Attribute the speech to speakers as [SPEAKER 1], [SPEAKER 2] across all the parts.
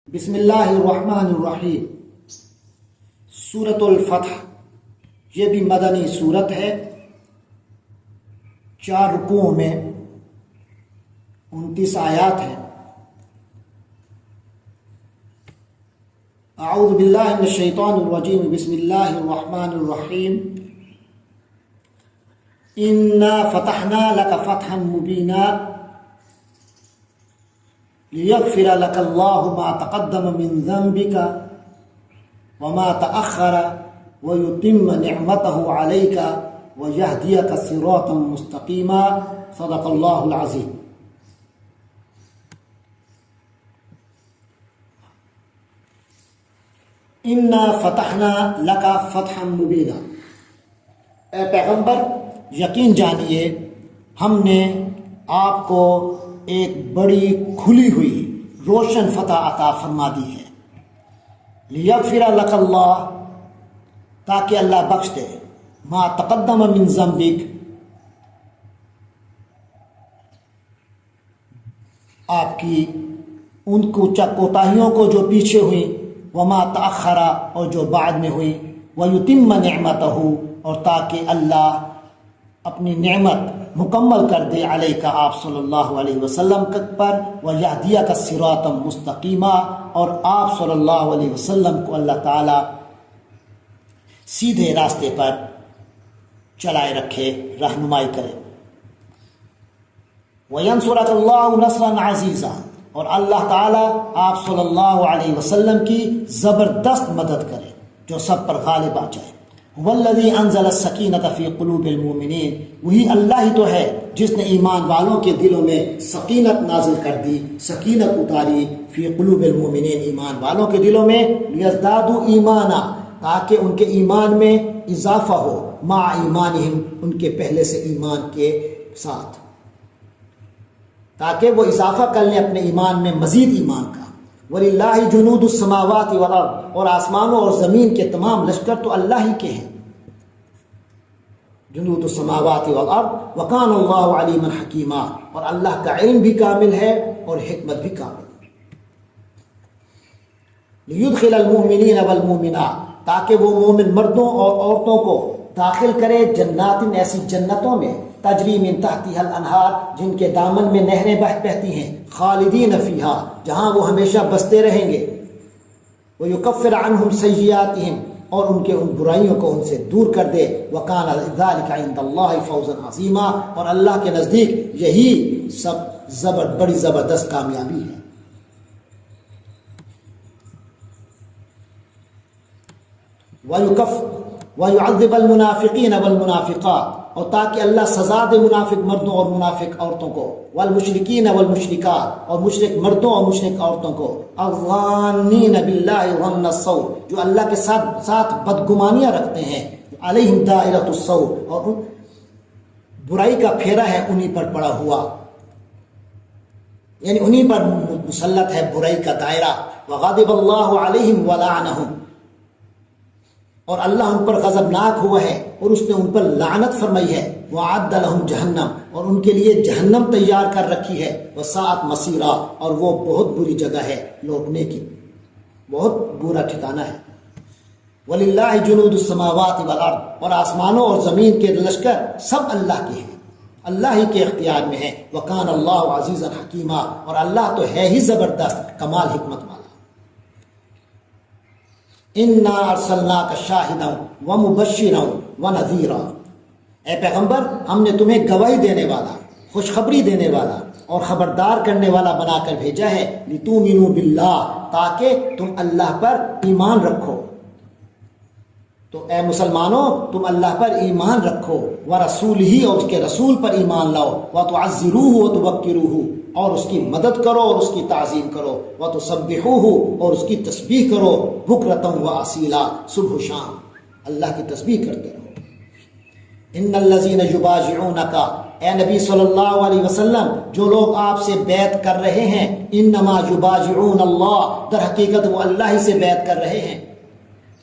[SPEAKER 1] بسم اللہ الرحمن الرحیم۔ سورۃ الفتح یہ بھی مدنی سورت ہے، 4 رکوعوں میں 29 آیات ہیں۔ اعوذ باللہ من الشیطان الرجیم، بسم اللہ الرحمن الرحیم۔ انا فتحنا لک فتحا مبینا لیغفر لك الله ما تقدم من ذنبك وما تأخر ويتم نعمته عليك ويهديك صراطا مستقيما، صدق الله العظيم۔ انا فتحنا لك فتحا مبینا، اے پیغمبر یقین جانیے ہم نے آپ کو ایک بڑی کھلی ہوئی روشن فتح عطا فرما دی ہے۔ لیغفر لک اللہ، تاکہ اللہ بخش دے، ما تقدم من ذنبک، آپ کی ان کوتاہیوں کو جو پیچھے ہوئیں، وما تأخر، اور جو بعد میں ہوئیں، ویتم نعمتہ، اور تاکہ اللہ اپنی نعمت مکمل کر دے علیہ آپ صلی اللہ علیہ وسلم پر، ویہدیک صراطا مستقیما، اور آپ صلی اللہ علیہ وسلم کو اللہ تعالی سیدھے راستے پر چلائے رکھے، رہنمائی کرے۔ وینصرک اللہ نصرا عزیزا، اور اللہ تعالی آپ صلی اللہ علیہ وسلم کی زبردست مدد کرے جو سب پر غالب آ جائے۔ والذی انزل السکینۃ فی قلوب المؤمنین، وہی اللہ ہی تو ہے جس نے ایمان والوں کے دلوں میں سکینت نازل کر دی، سکینت اتاری، فی قلوب المؤمنین، ایمان والوں کے دلوں میں، لیزدادوا ایمانا، تاکہ ان کے ایمان میں اضافہ ہو، مع ایمانہم، ان کے پہلے سے ایمان کے ساتھ، تاکہ وہ اضافہ کر لیں اپنے ایمان میں مزید ایمان کا۔ وَلِلَّهِ جُنُودُ السَّمَاوَاتِ وَالْأَرْضِ، اور آسمانوں اور زمین کے تمام لشکر تو اللہ ہی کے ہیں۔ جنود السماوات والارض وکان اللہ علیما حکیما، اور اللہ کا علم بھی کامل ہے اور حکمت بھی کامل ہے۔ لیدخل المؤمنین والمؤمنات، تاکہ وہ مومن مردوں اور عورتوں کو داخل کرے جنات، ایسی جنتوں میں، تجری من تحتها الانہار، جن کے دامن میں نہریں بہتی ہیں، خالدین فیہا، جہاں وہ ہمیشہ بستے رہیں گے، ویکفر عنہم سیئاتہم، اور ان کے ان برائیوں کو ان سے دور کر دے، وکان ذلک عند اللہ فوزا عظیما، اور اللہ کے نزدیک یہی سب بڑی زبردست کامیابی ہے۔ وَيُعَذِّبَ الْمُنَافِقِينَ وَالْمُنَافِقَاتِ، اور تاکہ اللہ سزا دے منافق مردوں اور منافق عورتوں کو، والمشرکین والمشرکات، اور مشرک مردوں اور مشرک عورتوں کو، الظانین باللہ ظن السوء، جو اللہ کے ساتھ بدگمانیاں رکھتے ہیں، علیہم دائرۃ السوء، اور برائی کا پھیرا ہے انہی پر پڑا ہوا، یعنی انہی پر مسلط ہے برائی کا دائرہ۔ وغضب اللہ علیہم ولعنہم، اور اللہ ان پر غضبناک ہوا ہے اور اس نے ان پر لعنت فرمائی ہے۔ وَأَعَدَّ لَهُمْ جَهَنَّمَ، اور ان کے لیے جہنم تیار کر رکھی ہے۔ وَسَاءَتْ مَصِيرًا، اور وہ بہت بری جگہ ہے لوٹنے کی، بہت برا ٹھکانہ ہے۔ وَلِلَّهِ جُنُودُ السَّمَاوَاتِ وَالْأَرْضِ، اور آسمانوں اور زمین کے لشکر سب اللہ کے ہیں، اللہ ہی کے اختیار میں ہیں۔ وَكَانَ اللَّهُ عَزِيزًا حَكِيمًا، اور اللہ تو ہے ہی زبردست، کمال حکمت والا۔ انا ارسلناک شاہدا ومبشرا ونذیرا، اے پیغمبر ہم نے تمہیں گواہی دینے والا، خوشخبری دینے والا اور خبردار کرنے والا بنا کر بھیجا ہے، لتؤمنوا باللہ، تاکہ تم اللہ پر ایمان رکھو۔ تو اے مسلمانوں تم اللہ پر ایمان رکھو، ورسولہ، اور اس کے رسول پر ایمان لاؤ، وتعزروہ وتوقروہ، اور اس کی مدد کرو اور اس کی تعظیم کرو، وتسبحوہ، اور اس کی تسبیح کرو، بکرۃ واسیلا، صبح و شام اللہ کی تسبیح کرتے رہو۔ ان الذین یبایعونک، اے نبی صلی اللہ علیہ وسلم جو لوگ آپ سے بیعت کر رہے ہیں، انما یبایعون اللہ، در حقیقت وہ اللہ ہی سے بیعت کر رہے ہیں۔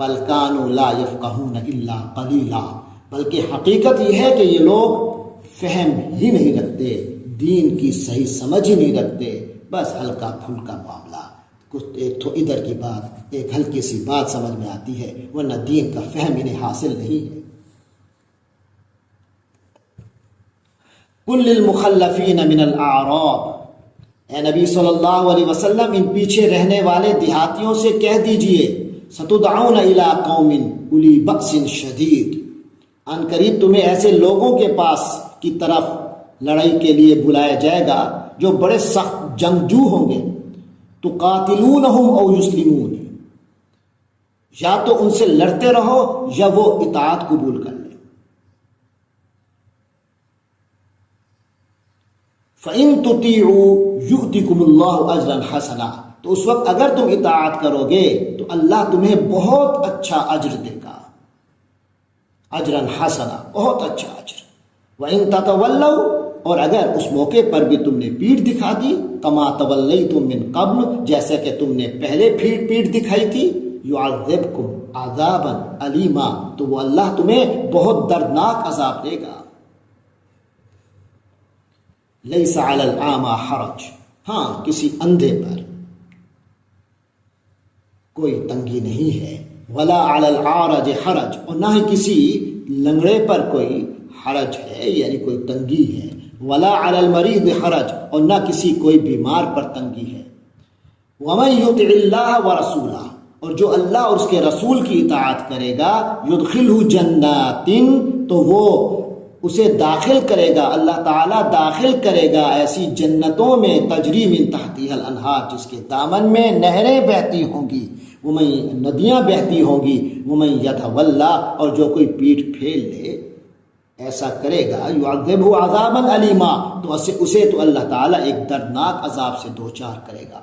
[SPEAKER 1] بل کانوا لا یفقہون الا قلیلا، بلکہ حقیقت یہ ہے کہ یہ لوگ فہم ہی نہیں رکھتے، دین کی صحیح سمجھ ہی نہیں رکھتے، بس ہلکا پھلکا معاملہ، کچھ ایک تو ادھر کی بات، ایک ہلکی سی بات سمجھ میں آتی ہے، ورنہ دین کا فہم انہیں حاصل نہیں ہے۔ قل للمخلفین من الاعراب، اے نبی صلی اللہ علیہ وسلم ان پیچھے رہنے والے دیہاتیوں سے کہہ دیجئے، ستدعون الی قوم اولی بأس شدید، ان قریب تمہیں ایسے لوگوں کے پاس کی طرف لڑائی کے لیے بلایا جائے گا جو بڑے سخت جنگجو ہوں گے، تقاتلونہم او یسلمون، یا تو ان سے لڑتے رہو یا وہ اطاعت قبول کر لیں۔ فَإِن تُطِيعُوا يُؤْتِكُمُ اللَّهُ أَجْرًا حَسَنًا، تو اس وقت اگر تم اطاعت کرو گے تو اللہ تمہیں بہت اچھا اجر دے گا، اجرًا حسنا، بہت اچھا اجر۔ وَإِن تَتَوَلَّوْا، اور اگر اس موقع پر بھی تم نے پیٹھ دکھا دی، کما تولیتم من قبل، جیسے کہ تم نے پہلے پیٹھ دکھائی تھی، یعذبکم عذابا علیما، تو وہ اللہ تمہیں بہت دردناک عذاب دے گا۔ لیس علی الاعمی حرج، ہاں کسی اندھے پر کوئی تنگی نہیں ہے، ولا علی العارج حرج، اور نہ ہی کسی لنگڑے پر کوئی حرج ہے، یعنی کوئی تنگی ہے، ولا علی المریض حرج، اور نہ کسی کوئی بیمار پر تنگی ہے۔ ومن یطع اللہ ورسولہ، اور جو اللہ اور اس کے رسول کی اطاعت کرے گا، یدخلہ جنات، تو وہ اسے داخل کرے گا، اللہ تعالیٰ داخل کرے گا ایسی جنتوں میں، تجری من تحتها الانہار، جس کے دامن میں نہریں بہتی ہوں گی، ندیاں بہتی ہوں گی۔ ومن یتولی، اور جو کوئی پیٹھ پھیر لے، ایسا کرے گا، یعذبہ عذابا علیما، تو اسے تو اللہ تعالیٰ ایک دردناک عذاب سے دوچار کرے گا۔